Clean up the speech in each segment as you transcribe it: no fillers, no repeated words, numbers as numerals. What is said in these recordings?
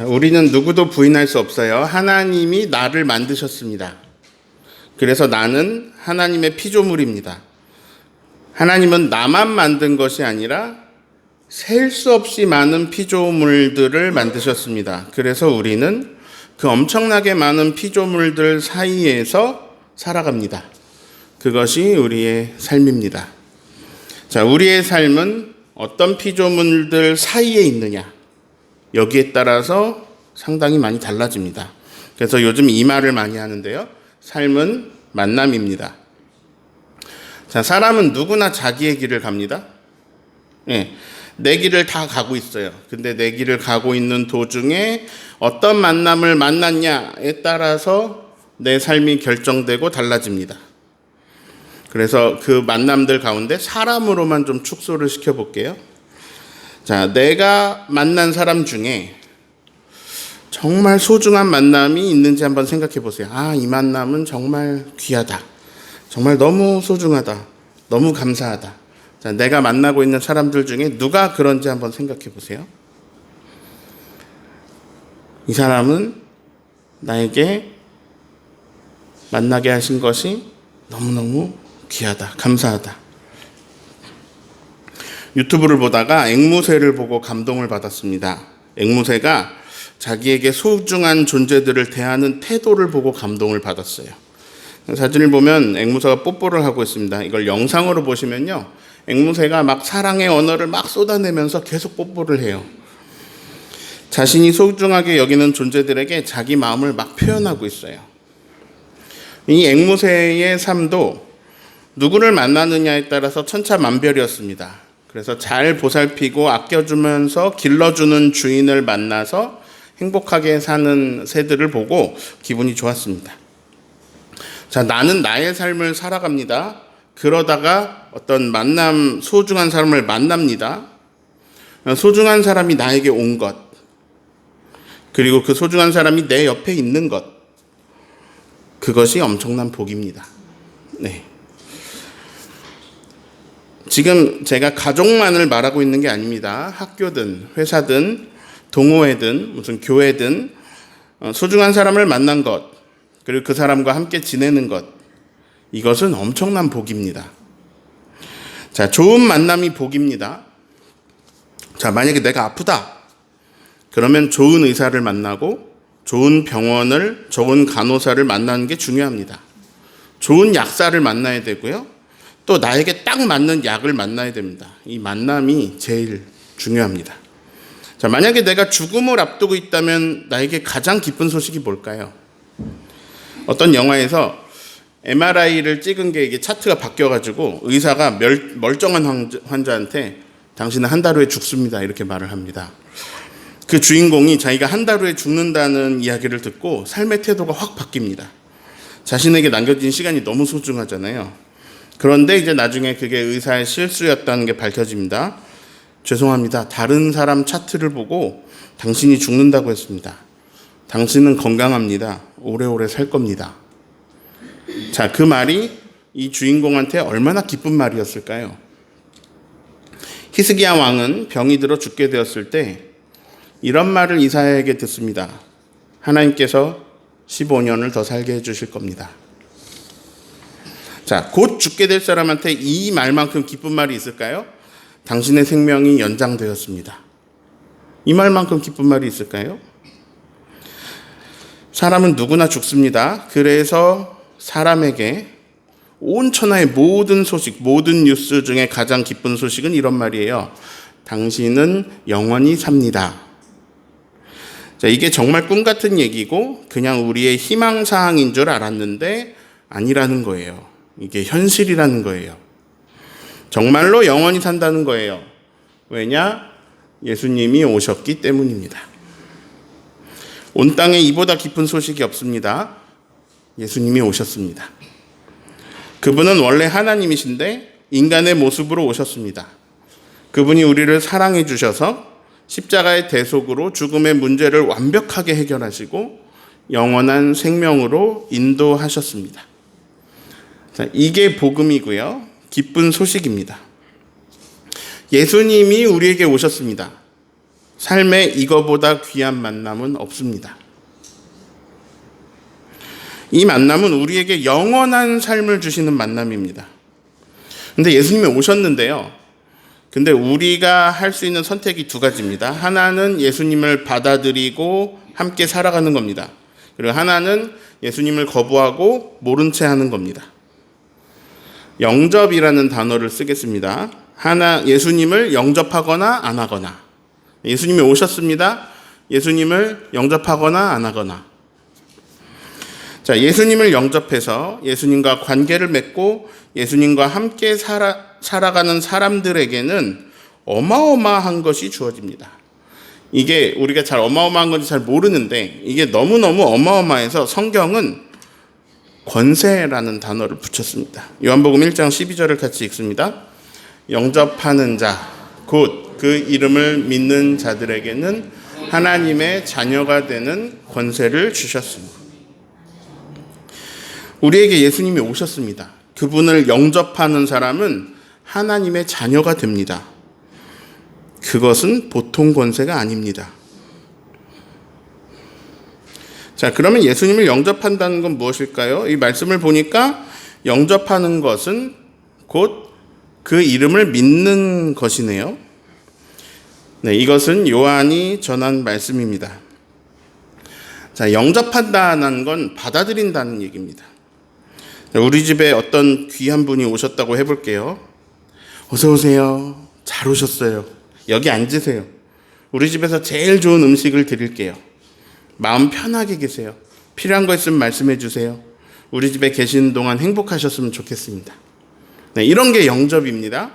우리는 누구도 부인할 수 없어요. 하나님이 나를 만드셨습니다. 그래서 나는 하나님의 피조물입니다. 하나님은 나만 만든 것이 아니라 셀 수 없이 많은 피조물들을 만드셨습니다. 그래서 우리는 그 엄청나게 많은 피조물들 사이에서 살아갑니다. 그것이 우리의 삶입니다. 자, 우리의 삶은 어떤 피조물들 사이에 있느냐, 여기에 따라서 상당히 많이 달라집니다. 그래서 요즘 이 말을 많이 하는데요. 삶은 만남입니다. 자, 사람은 누구나 자기의 길을 갑니다. 내 길을 다 가고 있어요. 근데 내 길을 가고 있는 도중에 어떤 만남을 만났냐에 따라서 내 삶이 결정되고 달라집니다. 그래서 그 만남들 가운데 사람으로만 좀 축소를 시켜볼게요. 자, 내가 만난 사람 중에 정말 소중한 만남이 있는지 한번 생각해 보세요. 아, 이 만남은 정말 귀하다. 정말 너무 소중하다. 너무 감사하다. 자, 내가 만나고 있는 사람들 중에 누가 그런지 한번 생각해 보세요. 이 사람은 나에게 만나게 하신 것이 너무너무 귀하다. 감사하다. 유튜브를 보다가 앵무새를 보고 감동을 받았습니다. 앵무새가 자기에게 소중한 존재들을 대하는 태도를 보고 감동을 받았어요. 사진을 보면 앵무새가 뽀뽀를 하고 있습니다. 이걸 영상으로 보시면요, 앵무새가 막 사랑의 언어를 막 쏟아내면서 계속 뽀뽀를 해요. 자신이 소중하게 여기는 존재들에게 자기 마음을 막 표현하고 있어요. 이 앵무새의 삶도 누구를 만나느냐에 따라서 천차만별이었습니다. 그래서 잘 보살피고 아껴주면서 길러주는 주인을 만나서 행복하게 사는 새들을 보고 기분이 좋았습니다. 자, 나는 나의 삶을 살아갑니다. 그러다가 어떤 소중한 사람을 만납니다. 소중한 사람이 나에게 온 것, 그리고 그 소중한 사람이 내 옆에 있는 것, 그것이 엄청난 복입니다. 네. 지금 제가 가족만을 말하고 있는 게 아닙니다. 학교든 회사든 동호회든 무슨 교회든 소중한 사람을 만난 것, 그리고 그 사람과 함께 지내는 것, 이것은 엄청난 복입니다. 자, 좋은 만남이 복입니다. 자, 만약에 내가 아프다, 그러면 좋은 의사를 만나고 좋은 병원을, 좋은 간호사를 만나는 게 중요합니다. 좋은 약사를 만나야 되고요. 또 나에게 딱 맞는 약을 만나야 됩니다. 이 만남이 제일 중요합니다. 자, 만약에 내가 죽음을 앞두고 있다면 나에게 가장 기쁜 소식이 뭘까요? 어떤 영화에서 MRI를 찍은 게 이게 차트가 바뀌어가지고 의사가 멀쩡한 환자한테 당신은 한 달 후에 죽습니다, 이렇게 말을 합니다. 그 주인공이 자기가 한 달 후에 죽는다는 이야기를 듣고 삶의 태도가 확 바뀝니다. 자신에게 남겨진 시간이 너무 소중하잖아요. 그런데 이제 나중에 그게 의사의 실수였다는 게 밝혀집니다. 죄송합니다. 다른 사람 차트를 보고 당신이 죽는다고 했습니다. 당신은 건강합니다. 오래오래 살 겁니다. 자, 그 말이 이 주인공한테 얼마나 기쁜 말이었을까요? 히스기야 왕은 병이 들어 죽게 되었을 때 이런 말을 이사야에게 듣습니다. 하나님께서 15년을 더 살게 해주실 겁니다. 자, 곧 죽게 될 사람한테 이 말만큼 기쁜 말이 있을까요? 당신의 생명이 연장되었습니다. 이 말만큼 기쁜 말이 있을까요? 사람은 누구나 죽습니다. 그래서 사람에게 온 천하의 모든 소식, 모든 뉴스 중에 가장 기쁜 소식은 이런 말이에요. 당신은 영원히 삽니다. 자, 이게 정말 꿈 같은 얘기고 그냥 우리의 희망사항인 줄 알았는데 아니라는 거예요. 이게 현실이라는 거예요. 정말로 영원히 산다는 거예요. 왜냐? 예수님이 오셨기 때문입니다. 온 땅에 이보다 기쁜 소식이 없습니다. 예수님이 오셨습니다. 그분은 원래 하나님이신데 인간의 모습으로 오셨습니다. 그분이 우리를 사랑해 주셔서 십자가의 대속으로 죽음의 문제를 완벽하게 해결하시고 영원한 생명으로 인도하셨습니다. 자, 이게 복음이고요. 기쁜 소식입니다. 예수님이 우리에게 오셨습니다. 삶에 이거보다 귀한 만남은 없습니다. 이 만남은 우리에게 영원한 삶을 주시는 만남입니다. 근데 예수님이 오셨는데요. 근데 우리가 할 수 있는 선택이 두 가지입니다. 하나는 예수님을 받아들이고 함께 살아가는 겁니다. 그리고 하나는 예수님을 거부하고 모른 채 하는 겁니다. 영접이라는 단어를 쓰겠습니다. 예수님을 영접하거나 안 하거나. 예수님이 오셨습니다. 예수님을 영접하거나 안 하거나. 자, 예수님을 영접해서 예수님과 관계를 맺고 예수님과 함께 살아가는 사람들에게는 어마어마한 것이 주어집니다. 이게 우리가 잘 어마어마한 건지 잘 모르는데 이게 너무너무 어마어마해서 성경은 권세라는 단어를 붙였습니다. 요한복음 1장 12절을 같이 읽습니다. 영접하는 자, 곧 그 이름을 믿는 자들에게는 하나님의 자녀가 되는 권세를 주셨습니다. 우리에게 예수님이 오셨습니다. 그분을 영접하는 사람은 하나님의 자녀가 됩니다. 그것은 보통 권세가 아닙니다. 자, 그러면 예수님을 영접한다는 건 무엇일까요? 이 말씀을 보니까 영접하는 것은 곧 그 이름을 믿는 것이네요. 네, 이것은 요한이 전한 말씀입니다. 자, 영접한다는 건 받아들인다는 얘기입니다. 우리 집에 어떤 귀한 분이 오셨다고 해볼게요. 어서 오세요. 잘 오셨어요. 여기 앉으세요. 우리 집에서 제일 좋은 음식을 드릴게요. 마음 편하게 계세요. 필요한 거 있으면 말씀해 주세요. 우리 집에 계시는 동안 행복하셨으면 좋겠습니다. 네, 이런 게 영접입니다.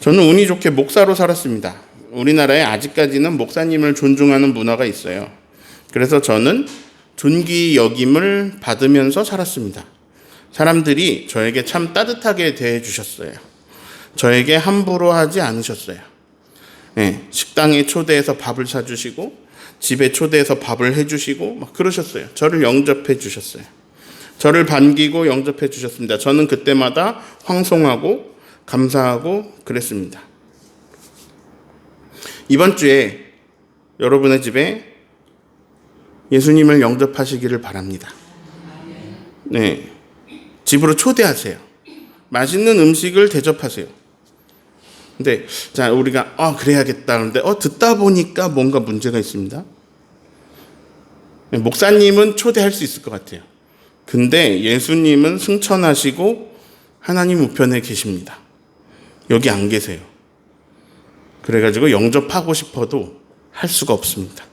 저는 운이 좋게 목사로 살았습니다. 우리나라에 아직까지는 목사님을 존중하는 문화가 있어요. 그래서 저는 존귀 여김을 받으면서 살았습니다. 사람들이 저에게 참 따뜻하게 대해 주셨어요. 저에게 함부로 하지 않으셨어요. 네, 식당에 초대해서 밥을 사주시고 집에 초대해서 밥을 해주시고 막 그러셨어요. 저를 영접해 주셨어요. 저를 반기고 영접해 주셨습니다. 저는 그때마다 황송하고 감사하고 그랬습니다. 이번 주에 여러분의 집에 예수님을 영접하시기를 바랍니다. 네, 집으로 초대하세요. 맛있는 음식을 대접하세요. 근데 자, 우리가 그래야겠다 하는데 듣다 보니까 뭔가 문제가 있습니다. 네, 목사님은 초대할 수 있을 것 같아요. 근데 예수님은 승천하시고 하나님 우편에 계십니다. 여기 안 계세요. 그래가지고 영접하고 싶어도 할 수가 없습니다.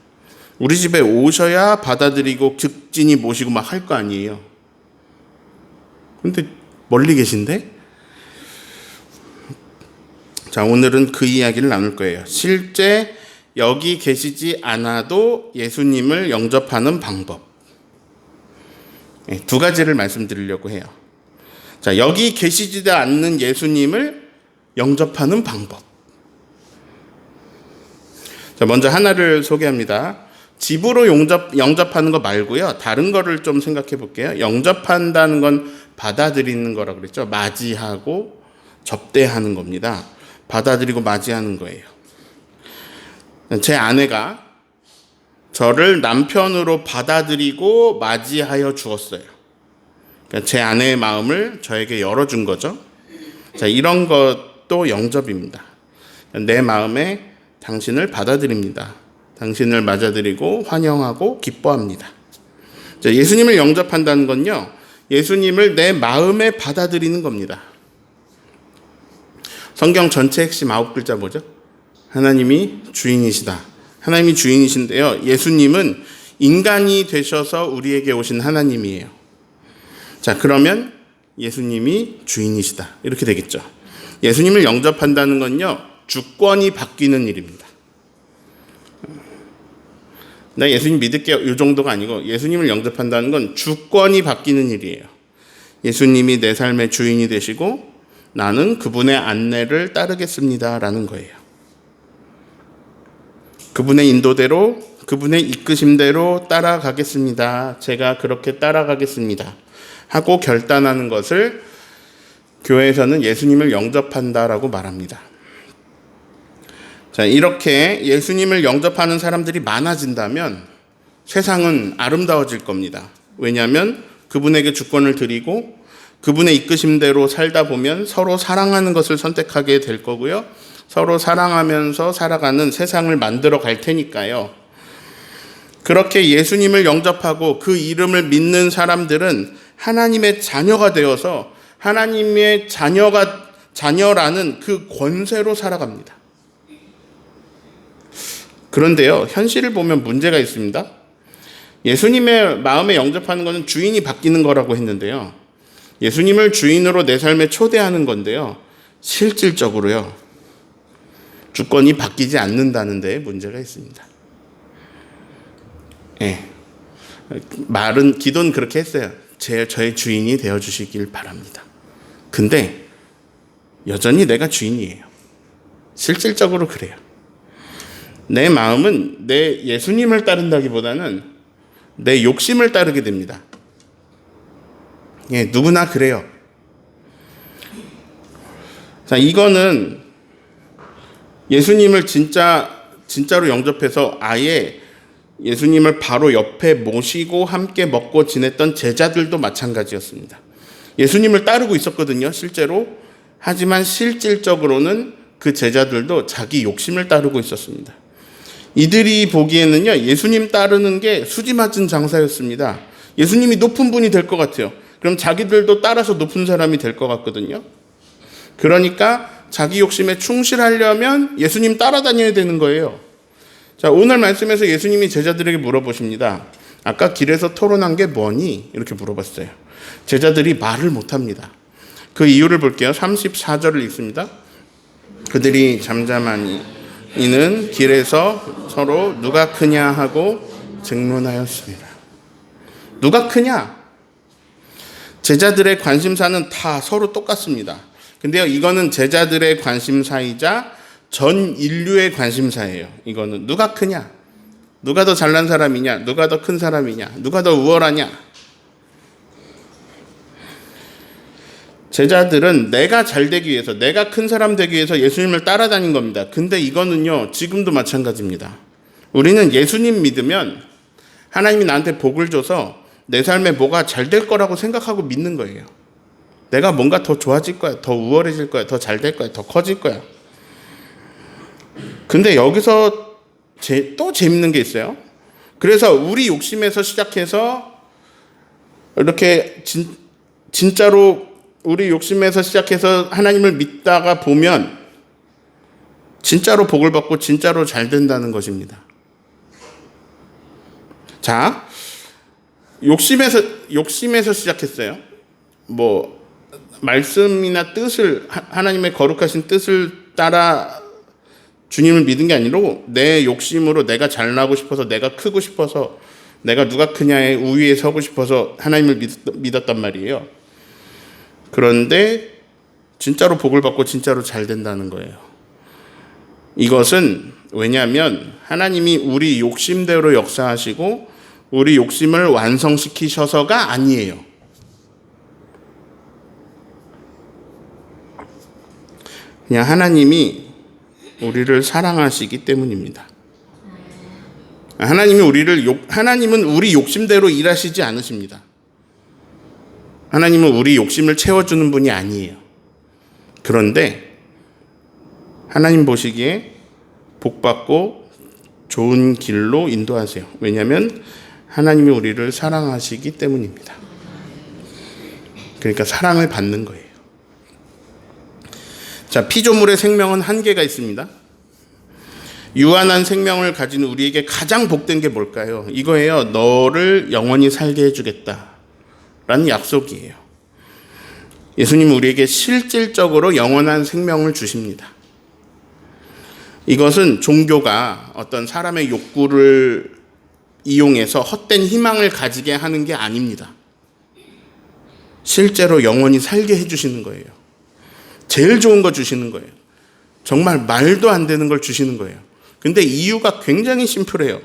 우리 집에 오셔야 받아들이고 극진히 모시고 막 할 거 아니에요. 근데 멀리 계신데? 자, 오늘은 그 이야기를 나눌 거예요. 실제 여기 계시지 않아도 예수님을 영접하는 방법. 두 가지를 말씀드리려고 해요. 자, 여기 계시지도 않는 예수님을 영접하는 방법. 자, 먼저 하나를 소개합니다. 집으로 영접하는 거 말고요. 다른 거를 좀 생각해 볼게요. 영접한다는 건 받아들이는 거라고 그랬죠. 맞이하고 접대하는 겁니다. 받아들이고 맞이하는 거예요. 제 아내가 저를 남편으로 받아들이고 맞이하여 주었어요. 그러니까 제 아내의 마음을 저에게 열어준 거죠. 자, 이런 것도 영접입니다. 내 마음에 당신을 받아들입니다. 당신을 맞아들이고 환영하고 기뻐합니다. 자, 예수님을 영접한다는 건요, 예수님을 내 마음에 받아들이는 겁니다. 성경 전체 핵심 9글자 뭐죠? 하나님이 주인이시다. 하나님이 주인이신데요, 예수님은 인간이 되셔서 우리에게 오신 하나님이에요. 자, 그러면 예수님이 주인이시다. 이렇게 되겠죠. 예수님을 영접한다는 건요, 주권이 바뀌는 일입니다. 나 예수님 믿을게요. 이 정도가 아니고 예수님을 영접한다는 건 주권이 바뀌는 일이에요. 예수님이 내 삶의 주인이 되시고 나는 그분의 안내를 따르겠습니다라는 거예요. 그분의 인도대로, 그분의 이끄심대로 따라가겠습니다. 제가 그렇게 따라가겠습니다. 하고 결단하는 것을 교회에서는 예수님을 영접한다라고 말합니다. 자, 자, 이렇게 예수님을 영접하는 사람들이 많아진다면 세상은 아름다워질 겁니다. 왜냐하면 그분에게 주권을 드리고 그분의 이끄심대로 살다 보면 서로 사랑하는 것을 선택하게 될 거고요. 서로 사랑하면서 살아가는 세상을 만들어 갈 테니까요. 그렇게 예수님을 영접하고 그 이름을 믿는 사람들은 하나님의 자녀가 되어서 하나님의 자녀라는 그 권세로 살아갑니다. 그런데요, 현실을 보면 문제가 있습니다. 예수님의 마음에 영접하는 것은 주인이 바뀌는 거라고 했는데요. 예수님을 주인으로 내 삶에 초대하는 건데요. 실질적으로요, 주권이 바뀌지 않는다는 데 문제가 있습니다. 예. 기도는 그렇게 했어요. 저의 주인이 되어주시길 바랍니다. 근데 여전히 내가 주인이에요. 실질적으로 그래요. 내 마음은 내 예수님을 따른다기보다는 내 욕심을 따르게 됩니다. 예, 누구나 그래요. 자, 이거는 예수님을 진짜로 영접해서 아예 예수님을 바로 옆에 모시고 함께 먹고 지냈던 제자들도 마찬가지였습니다. 예수님을 따르고 있었거든요, 실제로. 하지만 실질적으로는 그 제자들도 자기 욕심을 따르고 있었습니다. 이들이 보기에는요, 예수님 따르는 게 수지 맞은 장사였습니다. 예수님이 높은 분이 될 것 같아요. 그럼 자기들도 따라서 높은 사람이 될 것 같거든요. 그러니까 자기 욕심에 충실하려면 예수님 따라다녀야 되는 거예요. 자, 오늘 말씀에서 예수님이 제자들에게 물어보십니다. 아까 길에서 토론한 게 뭐니? 이렇게 물어봤어요. 제자들이 말을 못합니다. 그 이유를 볼게요. 34절을 읽습니다. 그들이 잠잠하니 이는 길에서 서로 누가 크냐 하고 증론하였습니다. 누가 크냐? 제자들의 관심사는 다 서로 똑같습니다. 근데요, 이거는 제자들의 관심사이자 전 인류의 관심사예요. 이거는 누가 크냐? 누가 더 잘난 사람이냐? 누가 더 큰 사람이냐? 누가 더 우월하냐? 제자들은 내가 잘 되기 위해서, 내가 큰 사람 되기 위해서 예수님을 따라다닌 겁니다. 근데 이거는요, 지금도 마찬가지입니다. 우리는 예수님 믿으면 하나님이 나한테 복을 줘서 내 삶에 뭐가 잘 될 거라고 생각하고 믿는 거예요. 내가 뭔가 더 좋아질 거야, 더 우월해질 거야, 더 잘 될 거야, 더 커질 거야. 근데 여기서 또 재밌는 게 있어요. 그래서 우리 욕심에서 시작해서 이렇게 진짜로 우리 욕심에서 시작해서 하나님을 믿다가 보면 진짜로 복을 받고 진짜로 잘 된다는 것입니다. 자, 욕심에서 시작했어요. 뭐 말씀이나 뜻을, 하나님의 거룩하신 뜻을 따라 주님을 믿은 게 아니고 내 욕심으로 내가 잘나고 싶어서, 내가 크고 싶어서, 내가 누가 크냐의 우위에 서고 싶어서 하나님을 믿었단 말이에요. 그런데 진짜로 복을 받고 진짜로 잘 된다는 거예요. 이것은 왜냐하면 하나님이 우리 욕심대로 역사하시고 우리 욕심을 완성시키셔서가 아니에요. 그냥 하나님이 우리를 사랑하시기 때문입니다. 하나님은 우리 욕심대로 일하시지 않으십니다. 하나님은 우리 욕심을 채워주는 분이 아니에요. 그런데 하나님 보시기에 복받고 좋은 길로 인도하세요. 왜냐하면 하나님이 우리를 사랑하시기 때문입니다. 그러니까 사랑을 받는 거예요. 자, 피조물의 생명은 한계가 있습니다. 유한한 생명을 가진 우리에게 가장 복된 게 뭘까요? 이거예요. 너를 영원히 살게 해주겠다 라는 약속이에요. 예수님은 우리에게 실질적으로 영원한 생명을 주십니다. 이것은 종교가 어떤 사람의 욕구를 이용해서 헛된 희망을 가지게 하는 게 아닙니다. 실제로 영원히 살게 해주시는 거예요. 제일 좋은 거 주시는 거예요. 정말 말도 안 되는 걸 주시는 거예요. 근데 이유가 굉장히 심플해요.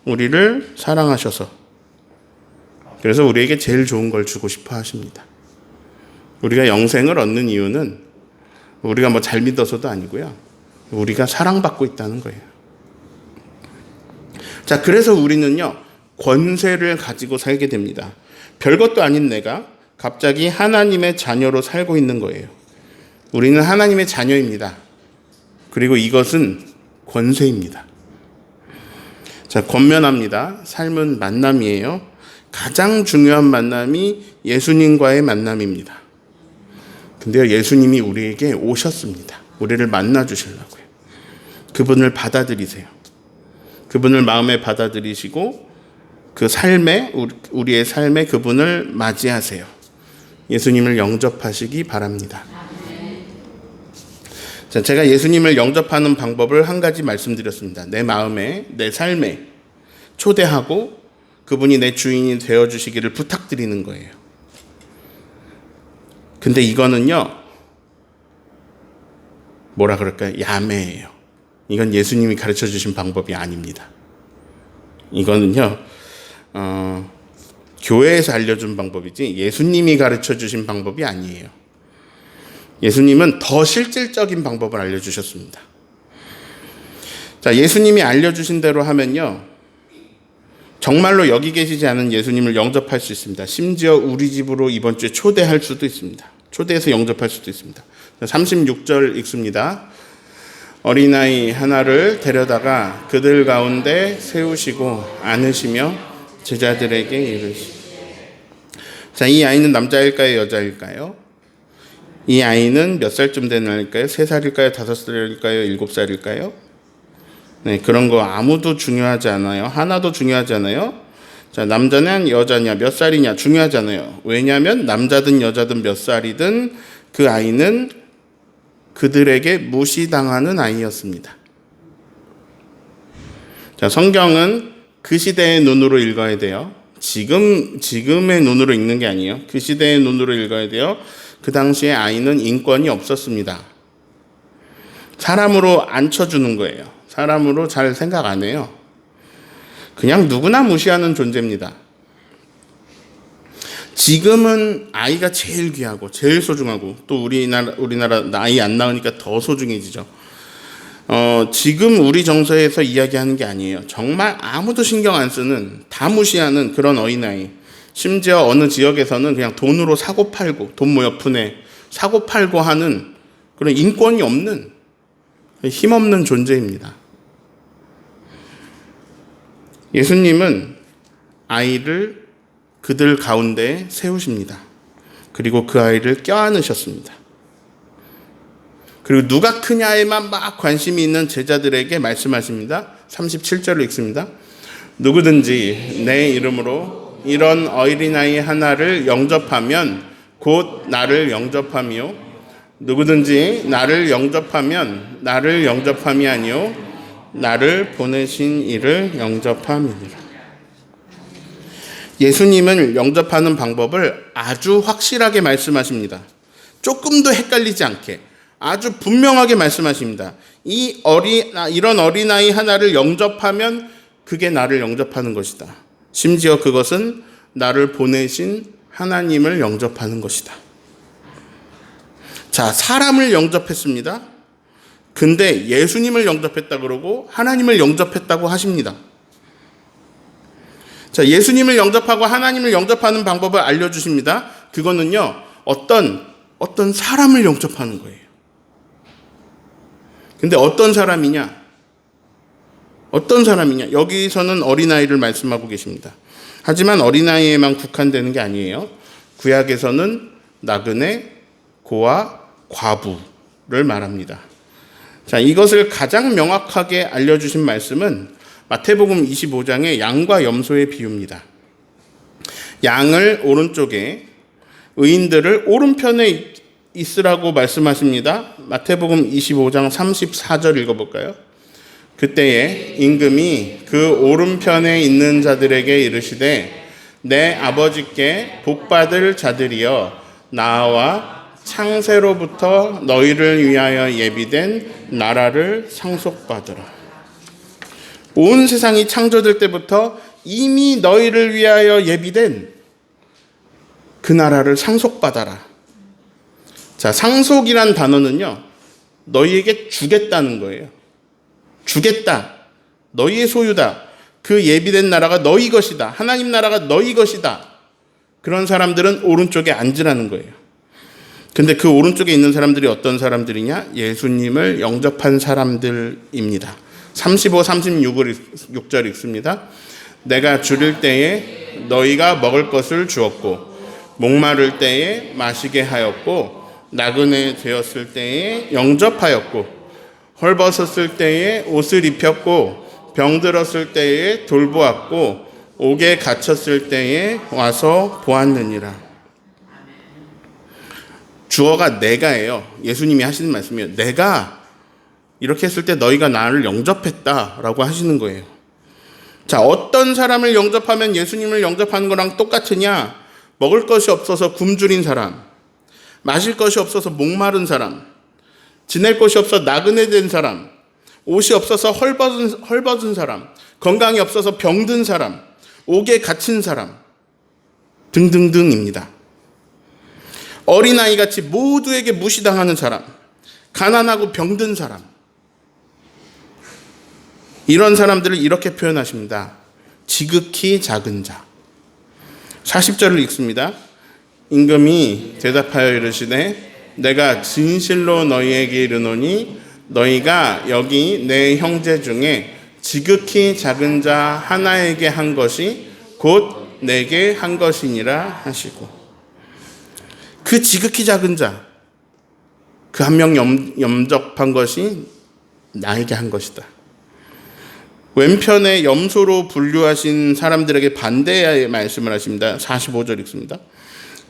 우리를 사랑하셔서. 그래서 우리에게 제일 좋은 걸 주고 싶어 하십니다. 우리가 영생을 얻는 이유는 우리가 뭐 잘 믿어서도 아니고요. 우리가 사랑받고 있다는 거예요. 자, 그래서 우리는요, 권세를 가지고 살게 됩니다. 별것도 아닌 내가 갑자기 하나님의 자녀로 살고 있는 거예요. 우리는 하나님의 자녀입니다. 그리고 이것은 권세입니다. 자, 권면합니다. 삶은 만남이에요. 가장 중요한 만남이 예수님과의 만남입니다. 근데요, 예수님이 우리에게 오셨습니다. 우리를 만나 주시려고요. 그분을 받아들이세요. 그분을 마음에 받아들이시고 그 삶에, 우리의 삶에 그분을 맞이하세요. 예수님을 영접하시기 바랍니다. 자, 제가 예수님을 영접하는 방법을 한 가지 말씀드렸습니다. 내 마음에, 내 삶에 초대하고 그분이 내 주인이 되어주시기를 부탁드리는 거예요. 근데 이거는요, 뭐라 그럴까요? 야매예요. 이건 예수님이 가르쳐 주신 방법이 아닙니다. 이거는요, 교회에서 알려준 방법이지 예수님이 가르쳐 주신 방법이 아니에요. 예수님은 더 실질적인 방법을 알려주셨습니다. 자, 예수님이 알려주신 대로 하면요, 정말로 여기 계시지 않은 예수님을 영접할 수 있습니다. 심지어 우리 집으로 이번 주에 초대할 수도 있습니다. 초대해서 영접할 수도 있습니다. 36절 읽습니다. 어린아이 하나를 데려다가 그들 가운데 세우시고 안으시며 제자들에게 이르시되. 자, 이 아이는 남자일까요, 여자일까요? 이 아이는 몇 살쯤 되는 아이일까요? 3살일까요? 5살일까요? 7살일까요? 네, 그런 거 아무도 중요하지 않아요. 하나도 중요하지 않아요. 자, 남자냐 여자냐 몇 살이냐 중요하지 않아요. 왜냐하면 남자든 여자든 몇 살이든 그 아이는 그들에게 무시당하는 아이였습니다. 자, 성경은 그 시대의 눈으로 읽어야 돼요. 지금의 눈으로 읽는 게 아니에요. 그 시대의 눈으로 읽어야 돼요. 그 당시에 아이는 인권이 없었습니다. 사람으로 안 쳐주는 거예요. 사람으로 잘 생각 안 해요. 그냥 누구나 무시하는 존재입니다. 지금은 아이가 제일 귀하고 제일 소중하고 또 우리나라 나이 안 낳으니까 더 소중해지죠. 지금 우리 정서에서 이야기하는 게 아니에요. 정말 아무도 신경 안 쓰는, 다 무시하는 그런 어린아이. 심지어 어느 지역에서는 그냥 돈으로 사고 팔고, 돈 몇 푼에 사고 팔고 하는 그런 인권이 없는, 힘없는 존재입니다. 예수님은 아이를 그들 가운데 세우십니다. 그리고 그 아이를 껴안으셨습니다. 그리고 누가 크냐에만 막 관심이 있는 제자들에게 말씀하십니다. 37절을 읽습니다. 누구든지 내 이름으로 이런 어린아이 하나를 영접하면 곧 나를 영접하며 누구든지 나를 영접하면 나를 영접함이 아니요 나를 보내신 이를 영접함이니라. 예수님은 영접하는 방법을 아주 확실하게 말씀하십니다. 조금도 헷갈리지 않게 아주 분명하게 말씀하십니다. 이런 어린아이 하나를 영접하면 그게 나를 영접하는 것이다. 심지어 그것은 나를 보내신 하나님을 영접하는 것이다. 자, 사람을 영접했습니다. 근데 예수님을 영접했다 그러고 하나님을 영접했다고 하십니다. 자, 예수님을 영접하고 하나님을 영접하는 방법을 알려주십니다. 그거는요, 어떤 사람을 영접하는 거예요. 근데 어떤 사람이냐? 여기서는 어린아이를 말씀하고 계십니다. 하지만 어린아이에만 국한되는 게 아니에요. 구약에서는 나그네, 고아, 과부를 말합니다. 자, 이것을 가장 명확하게 알려주신 말씀은 마태복음 25장의 양과 염소의 비유입니다. 양을 오른쪽에, 의인들을 오른편에 있으라고 말씀하십니다. 마태복음 25장 34절 읽어볼까요? 그때에 임금이 그 오른편에 있는 자들에게 이르시되 내 아버지께 복받을 자들이여 나와 창세로부터 너희를 위하여 예비된 나라를 상속받으라. 온 세상이 창조될 때부터 이미 너희를 위하여 예비된 그 나라를 상속받아라. 자, 상속이란 단어는요, 너희에게 주겠다는 거예요. 주겠다. 너희의 소유다. 그 예비된 나라가 너희 것이다. 하나님 나라가 너희 것이다. 그런 사람들은 오른쪽에 앉으라는 거예요. 근데 그 오른쪽에 있는 사람들이 어떤 사람들이냐? 예수님을 영접한 사람들입니다. 35, 36절 읽습니다. 내가 줄일 때에 너희가 먹을 것을 주었고 목마를 때에 마시게 하였고 나그네 되었을 때에 영접하였고 헐벗었을 때에 옷을 입혔고 병들었을 때에 돌보았고 옥에 갇혔을 때에 와서 보았느니라. 주어가 내가예요. 예수님이 하시는 말씀이에요. 내가 이렇게 했을 때 너희가 나를 영접했다라고 하시는 거예요. 자, 어떤 사람을 영접하면 예수님을 영접하는 거랑 똑같으냐? 먹을 것이 없어서 굶주린 사람, 마실 것이 없어서 목마른 사람, 지낼 곳이 없어 나그네 된 사람, 옷이 없어서 헐벗은 사람, 건강이 없어서 병든 사람, 옥에 갇힌 사람 등등등입니다. 어린아이같이 모두에게 무시당하는 사람, 가난하고 병든 사람, 이런 사람들을 이렇게 표현하십니다. 지극히 작은 자. 40절을 읽습니다. 임금이 대답하여 이르시되 내가 진실로 너희에게 이르노니 너희가 여기 내 형제 중에 지극히 작은 자 하나에게 한 것이 곧 내게 한 것이니라 하시고, 그 지극히 작은 자, 그 한 명 영접한 것이 나에게 한 것이다. 왼편에 염소로 분류하신 사람들에게 반대의 말씀을 하십니다. 45절 읽습니다.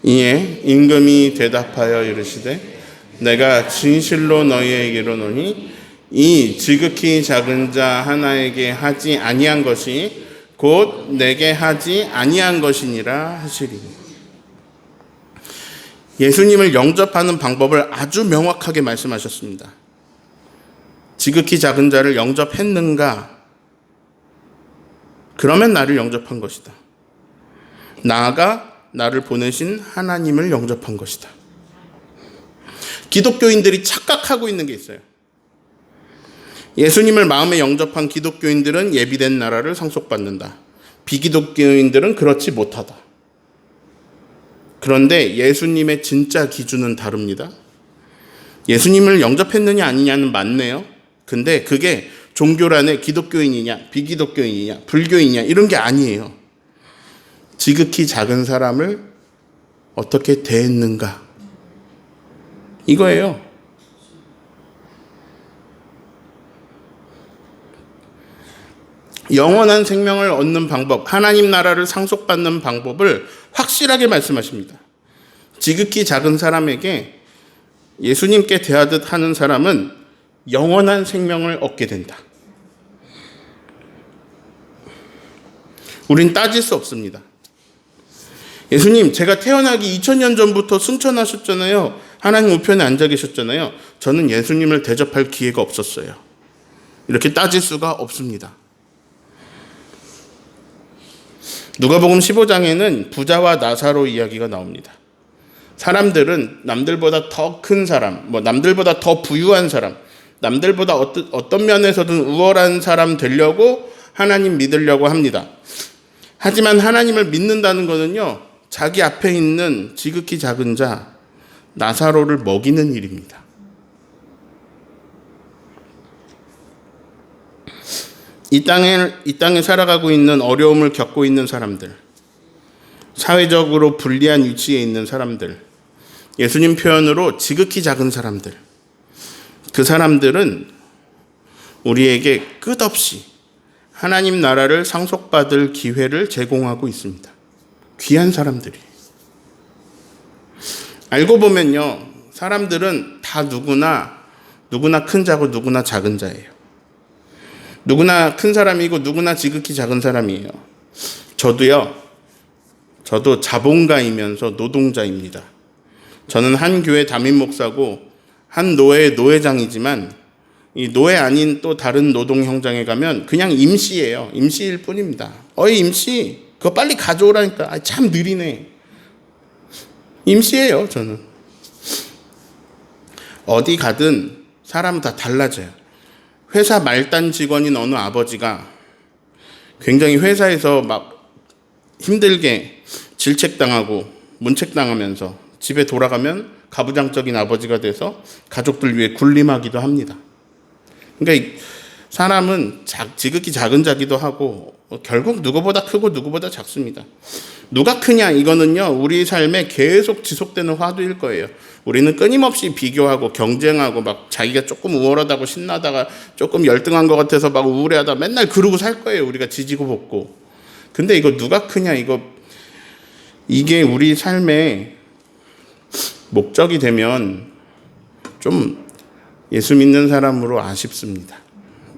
이에 임금이 대답하여 이르시되 내가 진실로 너희에게 이르노니 이 지극히 작은 자 하나에게 하지 아니한 것이 곧 내게 하지 아니한 것이니라 하시리니. 예수님을 영접하는 방법을 아주 명확하게 말씀하셨습니다. 지극히 작은 자를 영접했는가? 그러면 나를 영접한 것이다. 나아가 나를 보내신 하나님을 영접한 것이다. 기독교인들이 착각하고 있는 게 있어요. 예수님을 마음에 영접한 기독교인들은 예비된 나라를 상속받는다. 비기독교인들은 그렇지 못하다. 그런데 예수님의 진짜 기준은 다릅니다. 예수님을 영접했느냐 아니냐는 맞네요. 근데 그게 종교란에 기독교인이냐 비기독교인이냐 불교인이냐 이런 게 아니에요. 지극히 작은 사람을 어떻게 대했는가, 이거예요. 영원한 생명을 얻는 방법, 하나님 나라를 상속받는 방법을 확실하게 말씀하십니다. 지극히 작은 사람에게 예수님께 대하듯 하는 사람은 영원한 생명을 얻게 된다. 우린 따질 수 없습니다. 예수님, 제가 태어나기 2000년 전부터 승천하셨잖아요. 하나님 우편에 앉아 계셨잖아요. 저는 예수님을 대접할 기회가 없었어요. 이렇게 따질 수가 없습니다. 누가복음 15장에는 부자와 나사로 이야기가 나옵니다. 사람들은 남들보다 더 큰 사람, 남들보다 더 부유한 사람, 남들보다 어떤 면에서든 우월한 사람 되려고 하나님 믿으려고 합니다. 하지만 하나님을 믿는다는 것은요, 자기 앞에 있는 지극히 작은 자 나사로를 먹이는 일입니다. 이 땅에 살아가고 있는 어려움을 겪고 있는 사람들, 사회적으로 불리한 위치에 있는 사람들, 예수님 표현으로 지극히 작은 사람들, 그 사람들은 우리에게 끝없이 하나님 나라를 상속받을 기회를 제공하고 있습니다. 귀한 사람들이. 알고 보면요, 사람들은 다 누구나 큰 자고 누구나 작은 자예요. 누구나 큰 사람이고 누구나 지극히 작은 사람이에요. 저도 자본가이면서 노동자입니다. 저는 한 교회 담임 목사고 한 노회의 노회장이지만 이 노회 아닌 또 다른 노동 현장에 가면 그냥 임시예요. 임시일 뿐입니다. 어이 임시, 그거 빨리 가져오라니까. 참 느리네. 임시예요, 저는. 어디 가든 사람은 다 달라져요. 회사 말단 직원인 어느 아버지가 굉장히 회사에서 막 힘들게 질책당하고 문책당하면서 집에 돌아가면 가부장적인 아버지가 돼서 가족들 위해 군림하기도 합니다. 그러니까 사람은 지극히 작은 자기도 하고 결국 누구보다 크고 누구보다 작습니다. 누가 크냐 이거는요 우리 삶에 계속 지속되는 화두일 거예요. 우리는 끊임없이 비교하고 경쟁하고 막 자기가 조금 우월하다고 신나다가 조금 열등한 것 같아서 막 우울해하다 맨날 그러고 살 거예요. 우리가 지지고 볶고. 근데 이거 누가 크냐 이게 우리 삶의 목적이 되면 좀 예수 믿는 사람으로 아쉽습니다.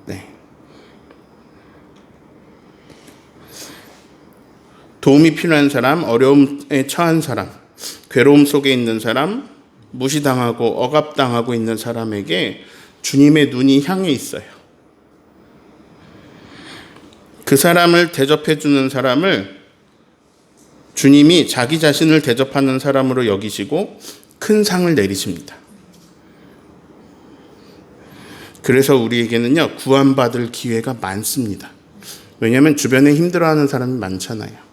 네. 도움이 필요한 사람, 어려움에 처한 사람, 괴로움 속에 있는 사람, 무시당하고 억압당하고 있는 사람에게 주님의 눈이 향해 있어요. 그 사람을 대접해 주는 사람을 주님이 자기 자신을 대접하는 사람으로 여기시고 큰 상을 내리십니다. 그래서 우리에게는요 구원받을 기회가 많습니다. 왜냐하면 주변에 힘들어하는 사람이 많잖아요.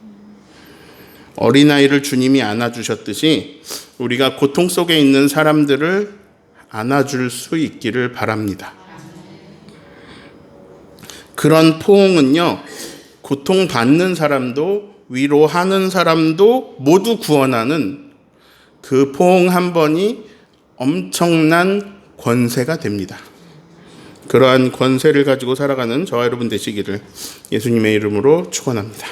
어린아이를 주님이 안아주셨듯이 우리가 고통 속에 있는 사람들을 안아줄 수 있기를 바랍니다. 그런 포옹은요 고통받는 사람도 위로하는 사람도 모두 구원하는 그 포옹 한 번이 엄청난 권세가 됩니다. 그러한 권세를 가지고 살아가는 저와 여러분 되시기를 예수님의 이름으로 축원합니다.